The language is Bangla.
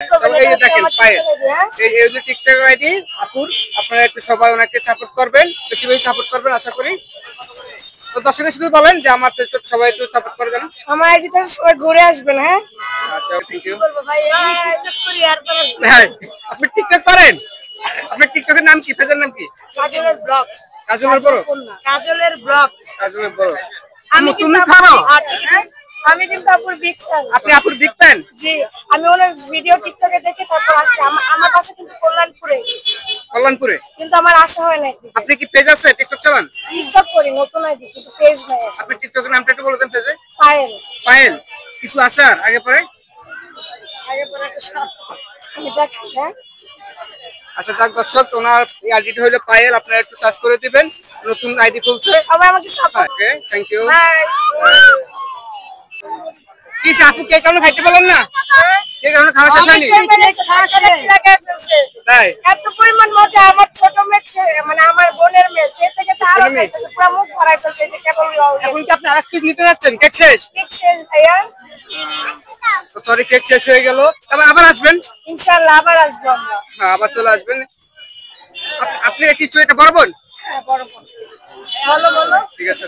এই যে দেখেন পায়েল, এই যে টিকটক আইডি আপুর, আপনারা একটু সবাই ওনাকে সাপোর্ট করবেন, বেশি বেশি সাপোর্ট করবেন আশা করি। তো দর্শকের শুধু বলেন যে আমার টিকটক সবাই একটু সাপোর্ট করে দেন। আমার আইডিতে সবাই ঘুরে আসবেন। হ্যাঁ, আচ্ছা, থ্যাংক ইউ। হ্যাঁ, আপনি টিকটক করেন? আপনার টিকটকের নাম কি, পেজের নাম কি? কাজলের ব্লগ। কাজলের বড়? কাজলের ব্লগ। কাজলের বড়। আমি তুমি খাও? আমি কিন্তু আপুর বিগ ফ্যান। আপনি আপুর বিগ ফ্যান? জি, আমি ওনার ভিডিও টিকটকে দেখে তারপর আসছি। আমার বাসা কিন্তু কল্যাণপুরে। কল্যাণপুরে? কিন্তু আমার আসা হয় না। আপনি কি পেজ আছে, টিকটক চালান? টিকটক করি, নতুন আইডি, কিন্তু পেজ নাই। আপনি টিকটকের নামটা একটু বলে দেন পেজে। পায়েল। পায়েল, কিছু আছে আর আগে পরে? আগে পরে আমি দেখাই। হ্যাঁ, আচ্ছা যাক দর্শক, ওনার এই আইডিটা হলো পায়েল, আপনারা একটু সার্চ করে দিবেন, নতুন আইডি খুলছে। সবাই আমাকে support. Okay, thank you. Bye. কি আপু কে কেন খাইতে বলেন না? কে কেন খাওয়া শেষ হয়নি? তাই? এত পরিমাণ মজা। আমার ছোট মেয়ে, মানে আমার বোনের মেয়ে, সে থেকে তার পুরো মুখ ভরাই ফেলছে যে কেবল। এখন কি আপনি আরেকটু নিতে যাচ্ছেন? কেক শেষ? কেক শেষ ভাইয়া। সরি, কেক শেষ হয়ে গেল। আবার আসবেন ইনশাআল্লাহ, আবার আসবো আমরা। হ্যাঁ, আবার চলে আসবেন। আপনি কিছু এটা বড় বোন? হ্যাঁ, বড় বোন। বলো বলো। ঠিক আছে।